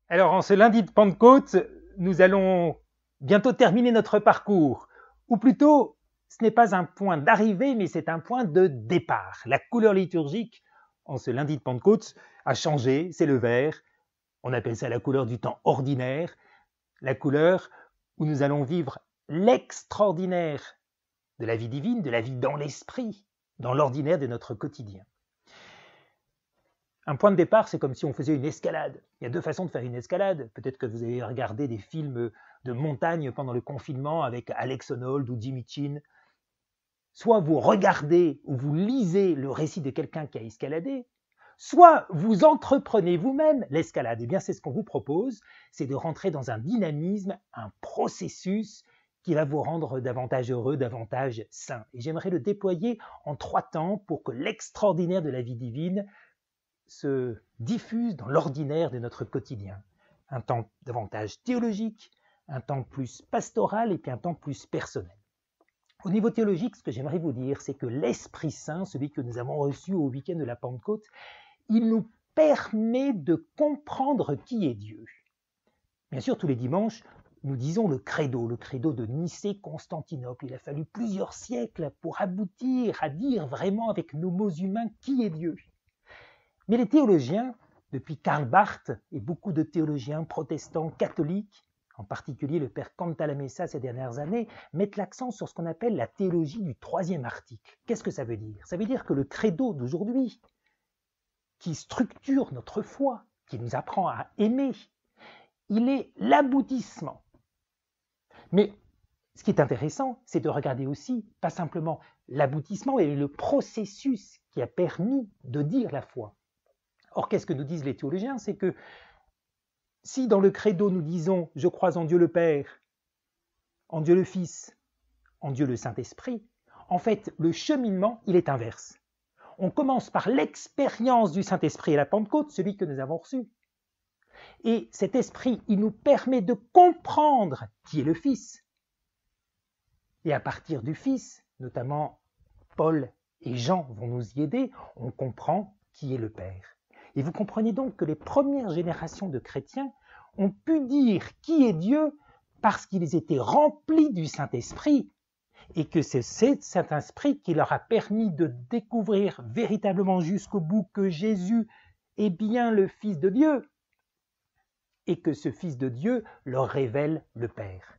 Alors, en ce lundi de Pentecôte, nous allons bientôt terminer notre parcours. Ou plutôt, ce n'est pas un point d'arrivée, mais c'est un point de départ. La couleur liturgique, en ce lundi de Pentecôte, a changé, c'est le vert. On appelle ça la couleur du temps ordinaire, la couleur où nous allons vivre l'extraordinaire de la vie divine, de la vie dans l'esprit, dans l'ordinaire de notre quotidien. Un point de départ, c'est comme si on faisait une escalade. Il y a deux façons de faire une escalade. Peut-être que vous avez regardé des films de montagne pendant le confinement avec Alex Honnold ou Jimmy Chin. Soit vous regardez ou vous lisez le récit de quelqu'un qui a escaladé, soit vous entreprenez vous-même l'escalade. Eh bien, c'est ce qu'on vous propose, c'est de rentrer dans un dynamisme, un processus qui va vous rendre davantage heureux, davantage sain. Et j'aimerais le déployer en 3 temps pour que l'extraordinaire de la vie divine se diffuse dans l'ordinaire de notre quotidien. Un temps davantage théologique, un temps plus pastoral et puis un temps plus personnel. Au niveau théologique, ce que j'aimerais vous dire, c'est que l'Esprit Saint, celui que nous avons reçu au week-end de la Pentecôte, il nous permet de comprendre qui est Dieu. Bien sûr, tous les dimanches, nous disons le credo de Nicée-Constantinople. Il a fallu plusieurs siècles pour aboutir à dire vraiment avec nos mots humains qui est Dieu. Mais les théologiens, depuis Karl Barth et beaucoup de théologiens protestants catholiques, en particulier le père Cantalamessa ces dernières années, mettent l'accent sur ce qu'on appelle la théologie du 3e article. Qu'est-ce que ça veut dire? Ça veut dire que le credo d'aujourd'hui, qui structure notre foi, qui nous apprend à aimer, il est l'aboutissement. Mais ce qui est intéressant, c'est de regarder aussi, pas simplement l'aboutissement, mais le processus qui a permis de dire la foi. Or, qu'est-ce que nous disent les théologiens? C'est que si dans le credo nous disons « Je crois en Dieu le Père, en Dieu le Fils, en Dieu le Saint-Esprit », en fait, le cheminement, il est inverse. On commence par l'expérience du Saint-Esprit à la Pentecôte, celui que nous avons reçu. Et cet esprit, il nous permet de comprendre qui est le Fils. Et à partir du Fils, notamment Paul et Jean vont nous y aider, on comprend qui est le Père. Et vous comprenez donc que les premières générations de chrétiens ont pu dire qui est Dieu parce qu'ils étaient remplis du Saint-Esprit et que c'est cet Saint-Esprit qui leur a permis de découvrir véritablement jusqu'au bout que Jésus est bien le Fils de Dieu et que ce Fils de Dieu leur révèle le Père.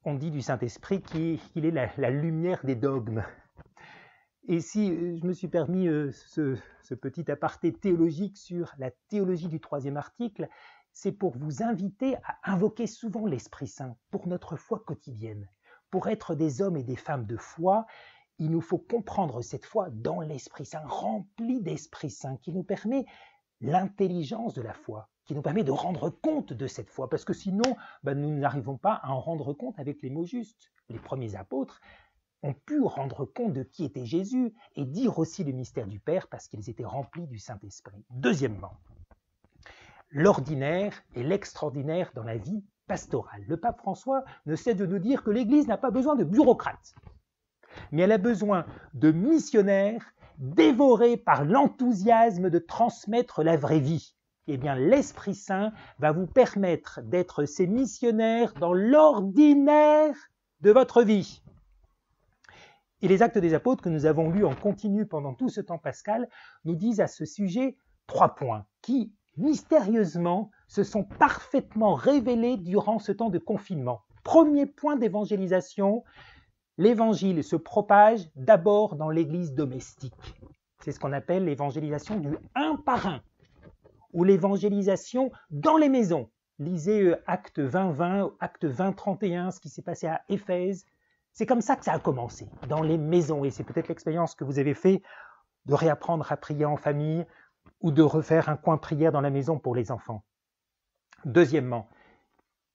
On dit du Saint-Esprit qu'il est la lumière des dogmes. Et si je me suis permis ce petit aparté théologique sur la théologie du 3e article, c'est pour vous inviter à invoquer souvent l'Esprit Saint pour notre foi quotidienne. Pour être des hommes et des femmes de foi, il nous faut comprendre cette foi dans l'Esprit Saint, rempli d'Esprit Saint, qui nous permet l'intelligence de la foi, qui nous permet de rendre compte de cette foi, parce que sinon, nous n'arrivons pas à en rendre compte avec les mots justes. Les premiers apôtres ont pu rendre compte de qui était Jésus et dire aussi le mystère du Père parce qu'ils étaient remplis du Saint-Esprit. Deuxièmement, l'ordinaire et l'extraordinaire dans la vie pastorale. Le pape François ne cesse de nous dire que l'Église n'a pas besoin de bureaucrates, mais elle a besoin de missionnaires dévorés par l'enthousiasme de transmettre la vraie vie. Eh bien, l'Esprit Saint va vous permettre d'être ces missionnaires dans l'ordinaire de votre vie. Et les Actes des Apôtres que nous avons lus en continu pendant tout ce temps pascal nous disent à ce sujet 3 points qui, mystérieusement, se sont parfaitement révélés durant ce temps de confinement. Premier point d'évangélisation, l'évangile se propage d'abord dans l'église domestique. C'est ce qu'on appelle l'évangélisation du un par un, ou l'évangélisation dans les maisons. Lisez Acte 20-20, Acte 20-31, ce qui s'est passé à Éphèse. C'est comme ça que ça a commencé, dans les maisons. Et c'est peut-être l'expérience que vous avez fait de réapprendre à prier en famille ou de refaire un coin prière dans la maison pour les enfants. Deuxièmement,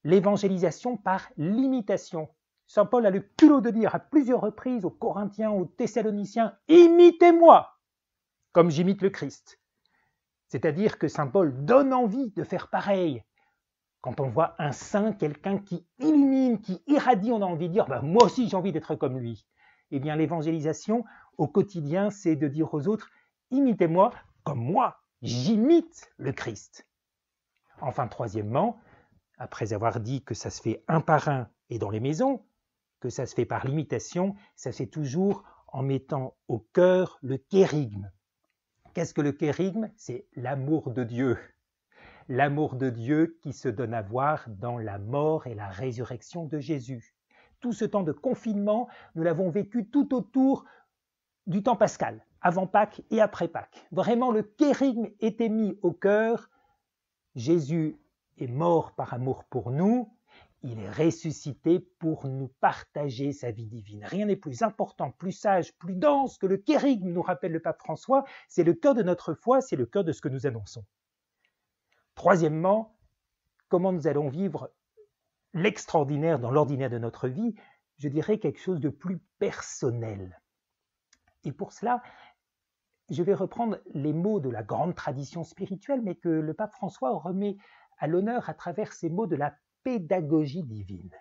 l'évangélisation par l'imitation. Saint Paul a le culot de dire à plusieurs reprises aux Corinthiens, aux Thessaloniciens, « Imitez-moi, comme j'imite le Christ ». C'est-à-dire que Saint Paul donne envie de faire pareil. Quand on voit un saint, quelqu'un qui illumine, qui irradie, on a envie de dire « moi aussi j'ai envie d'être comme lui ». Eh bien l'évangélisation au quotidien, c'est de dire aux autres « imitez-moi comme moi, j'imite le Christ ». Enfin, troisièmement, après avoir dit que ça se fait un par un et dans les maisons, que ça se fait par l'imitation, ça se fait toujours en mettant au cœur le kérygme. Qu'est-ce que le kérygme? C'est l'amour de Dieu. L'amour de Dieu qui se donne à voir dans la mort et la résurrection de Jésus. Tout ce temps de confinement, nous l'avons vécu tout autour du temps pascal, avant Pâques et après Pâques. Vraiment, le kérygme était mis au cœur. Jésus est mort par amour pour nous. Il est ressuscité pour nous partager sa vie divine. Rien n'est plus important, plus sage, plus dense que le kérygme, nous rappelle le pape François. C'est le cœur de notre foi, c'est le cœur de ce que nous annonçons. Troisièmement, comment nous allons vivre l'extraordinaire dans l'ordinaire de notre vie? Je dirais quelque chose de plus personnel. Et pour cela, je vais reprendre les mots de la grande tradition spirituelle, mais que le pape François remet à l'honneur à travers ces mots de la pédagogie divine.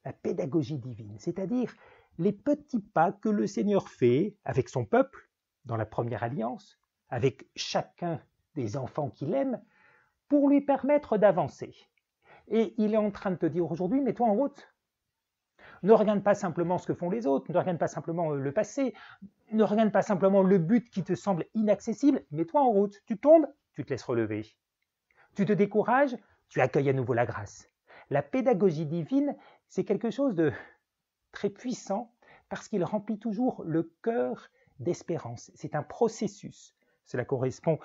La pédagogie divine, c'est-à-dire les petits pas que le Seigneur fait avec son peuple dans la première alliance, avec chacun des enfants qu'il aime, pour lui permettre d'avancer. Et il est en train de te dire aujourd'hui, mets-toi en route. Ne regarde pas simplement ce que font les autres, ne regarde pas simplement le passé, ne regarde pas simplement le but qui te semble inaccessible, mets-toi en route. Tu tombes, tu te laisses relever. Tu te décourages, tu accueilles à nouveau la grâce. La pédagogie divine, c'est quelque chose de très puissant parce qu'il remplit toujours le cœur d'espérance. C'est un processus. Cela correspond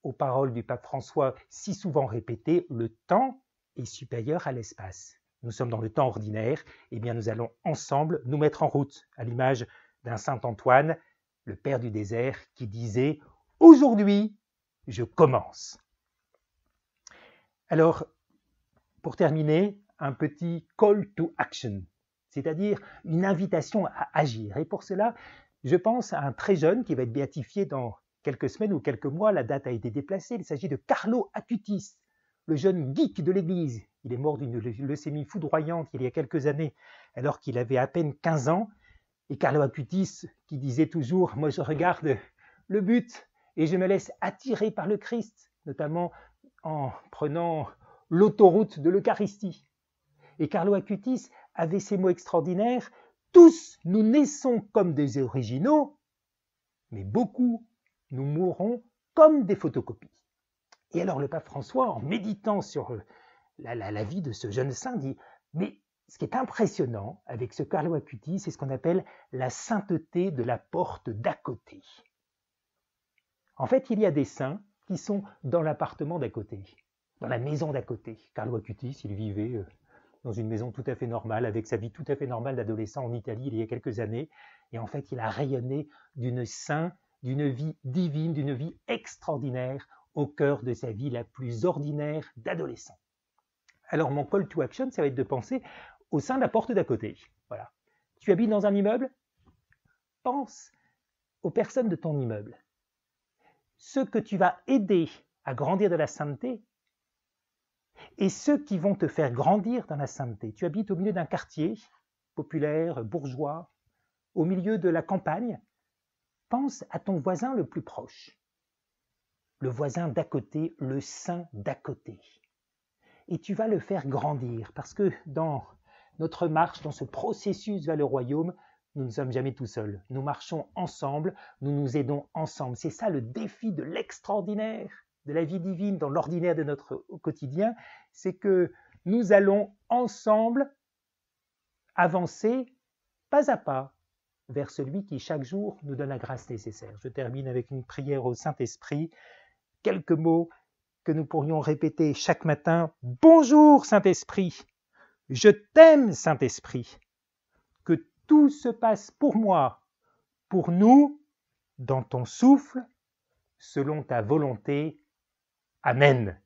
aux paroles du pape François si souvent répétées, le temps est supérieur à l'espace. Nous sommes dans le temps ordinaire, et bien nous allons ensemble nous mettre en route, à l'image d'un saint Antoine, le père du désert, qui disait « Aujourd'hui, je commence ». Alors, pour terminer, un petit call to action, c'est-à-dire une invitation à agir. Et pour cela, je pense à un très jeune qui va être béatifié dans quelques semaines ou quelques mois. La date a été déplacée. Il s'agit de Carlo Acutis, le jeune geek de l'Église. Il est mort d'une leucémie foudroyante il y a quelques années, alors qu'il avait à peine 15 ans. Et Carlo Acutis, qui disait toujours « Moi, je regarde le but et je me laisse attirer par le Christ », notamment en prenant l'autoroute de l'Eucharistie. Et Carlo Acutis avait ces mots extraordinaires « Tous nous naissons comme des originaux, mais beaucoup nous mourrons comme des photocopies. » Et alors le pape François, en méditant sur la vie de ce jeune saint, dit « Mais ce qui est impressionnant avec ce Carlo Acutis, c'est ce qu'on appelle la sainteté de la porte d'à côté. » En fait, il y a des saints qui sont dans l'appartement d'à côté, dans la maison d'à côté. Carlo Acutis, il vivait dans une maison tout à fait normale, avec sa vie tout à fait normale d'adolescent en Italie il y a quelques années. Et en fait, il a rayonné d'une vie divine, d'une vie extraordinaire au cœur de sa vie la plus ordinaire d'adolescent. Alors mon call to action, ça va être de penser au sein de la porte d'à côté. Voilà. Tu habites dans un immeuble? Pense aux personnes de ton immeuble. Ceux que tu vas aider à grandir de la sainteté et ceux qui vont te faire grandir dans la sainteté. Tu habites au milieu d'un quartier populaire, bourgeois, au milieu de la campagne. Pense à ton voisin le plus proche, le voisin d'à côté, le saint d'à côté. Et tu vas le faire grandir parce que dans notre marche, dans ce processus vers le royaume, nous ne sommes jamais tout seuls. Nous marchons ensemble, nous nous aidons ensemble. C'est ça le défi de l'extraordinaire, de la vie divine dans l'ordinaire de notre quotidien, c'est que nous allons ensemble avancer pas à pas vers celui qui chaque jour nous donne la grâce nécessaire. Je termine avec une prière au Saint-Esprit, quelques mots que nous pourrions répéter chaque matin. Bonjour Saint-Esprit, je t'aime Saint-Esprit, que tout se passe pour moi, pour nous, dans ton souffle, selon ta volonté. Amen.